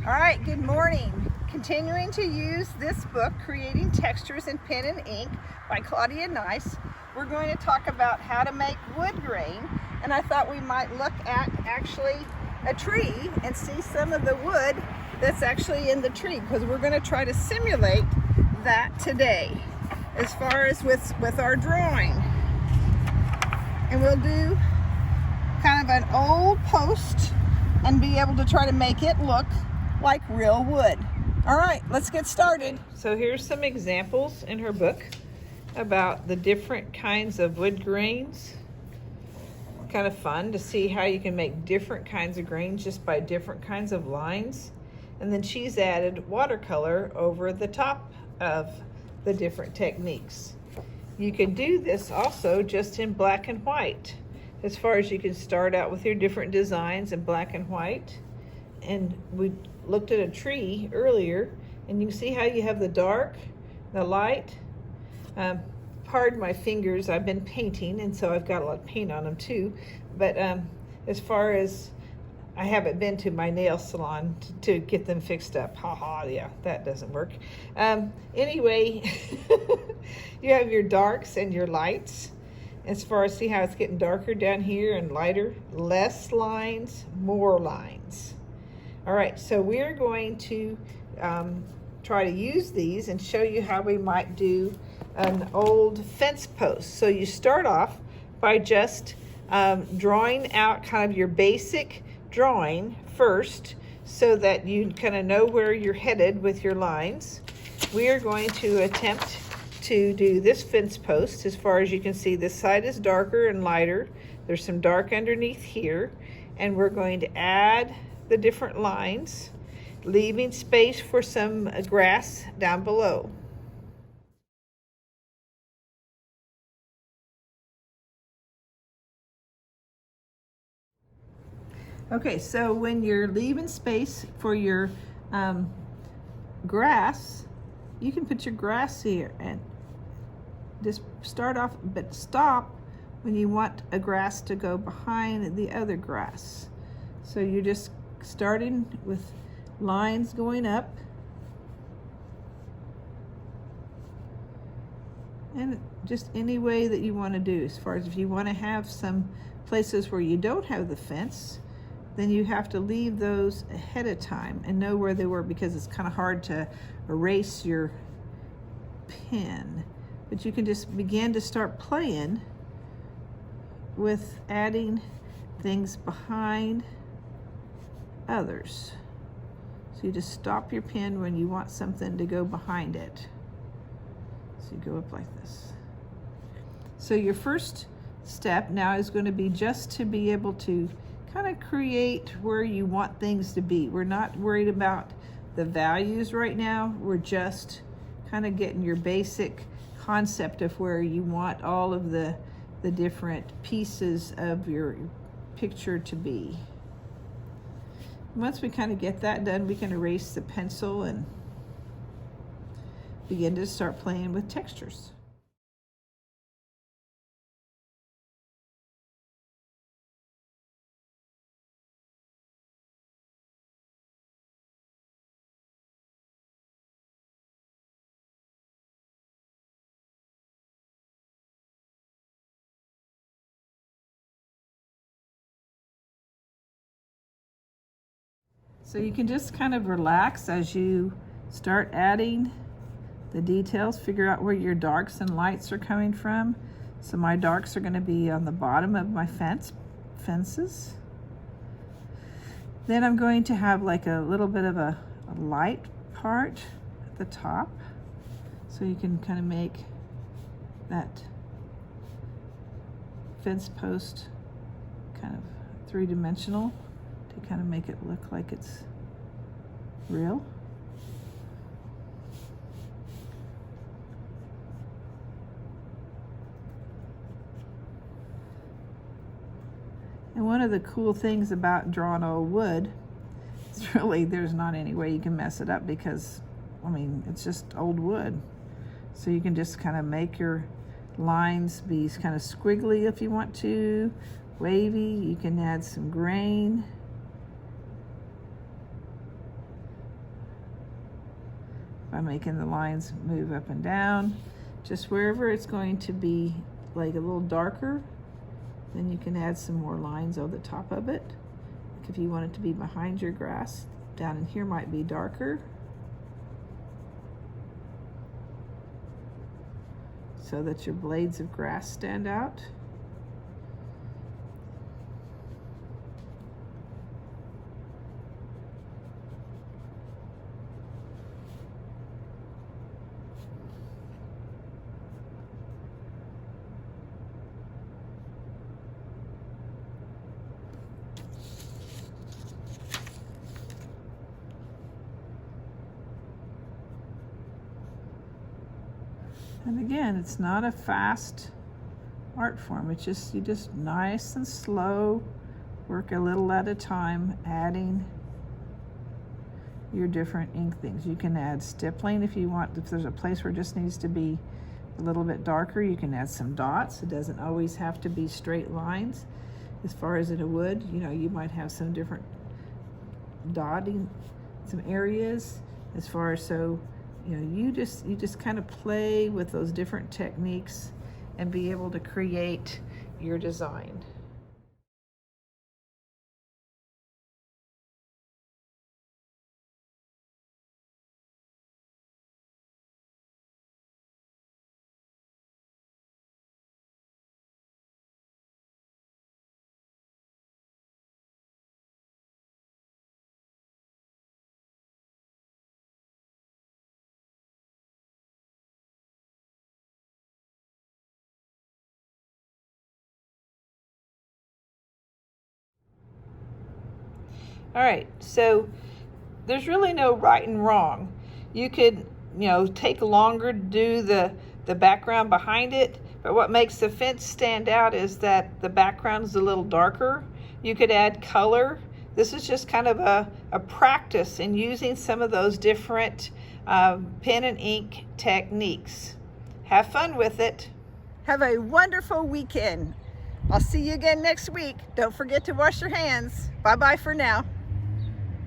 All right, good morning. Continuing to use this book, Creating Textures in Pen and Ink by Claudia Nice, we're going to talk about how to make wood grain. And I thought we might look at actually a tree and see some of the wood that's actually in the tree, because we're going to try to simulate that today as far as with our drawing. And we'll do kind of an old post and be able to try to make it look like real wood. All right, let's get started. So here's some examples in her book about the different kinds of wood grains. Kind of fun to see how you can make different kinds of grains just by different kinds of lines. And then she's added watercolor over the top of the different techniques. You can do this also just in black and white. As far as you can start out with your different designs in black and white. And we looked at a tree earlier, and you can see how you have the dark, the light. Pardon my fingers, I've been painting, and so I've got a lot of paint on them too. But as far as, I haven't been to my nail salon to get them fixed up. Yeah, that doesn't work. Anyway, you have your darks and your lights. As far as see how it's getting darker down here and lighter, less lines, more lines. All right, so we're going to try to use these and show you how we might do an old fence post. So you start off by just drawing out kind of your basic drawing first so that you kind of know where you're headed with your lines. We are going to attempt to do this fence post. As far as you can see, this side is darker and lighter. There's some dark underneath here, and we're going to add the different lines, leaving space for some grass down below. Okay, so when you're leaving space for your grass, you can put your grass here and just start off, but stop when you want a grass to go behind the other grass. So you're just starting with lines going up, and just any way that you want to do. As far as if you want to have some places where you don't have the fence, then you have to leave those ahead of time and know where they were, because it's kind of hard to erase your pen. But you can just begin to start playing with adding things behind others. So you just stop your pen when you want something to go behind it. So you go up like this. So your first step now is going to be just to be able to kind of create where you want things to be. We're not worried about the values right now. We're just kind of getting your basic concept of where you want all of the different pieces of your picture to be. Once we kind of get that done, we can erase the pencil and begin to start playing with textures. So you can just kind of relax as you start adding the details, figure out where your darks and lights are coming from. So my darks are going to be on the bottom of my fences. Then I'm going to have like a little bit of a light part at the top. So you can kind of make that fence post kind of three-dimensional to kind of make it look like it's real. And one of the cool things about drawing old wood is really there's not any way you can mess it up, because I mean it's just old wood. So you can just kind of make your lines be kind of squiggly if you want to, wavy. You can add some grain. by making the lines move up and down. Just wherever it's going to be like a little darker, then you can add some more lines over the top of it. Like if you want it to be behind your grass, down in here might be darker. So that your blades of grass stand out. And again, it's not a fast art form. It's just, you just nice and slow, work a little at a time, adding your different ink things. You can add stippling if you want. If there's a place where it just needs to be a little bit darker, you can add some dots. It doesn't always have to be straight lines. As far as in a wood, you know, you might have some different dotting, some areas as far as, so you know, you just kind of play with those different techniques and be able to create your design. All right, so there's really no right and wrong. You could, you know, take longer to do the background behind it, but what makes the fence stand out is that the background is a little darker. You could add color. This is just kind of a practice in using some of those different pen and ink techniques. Have fun with it. Have a wonderful weekend. I'll see you again next week. Don't forget to wash your hands. Bye-bye for now.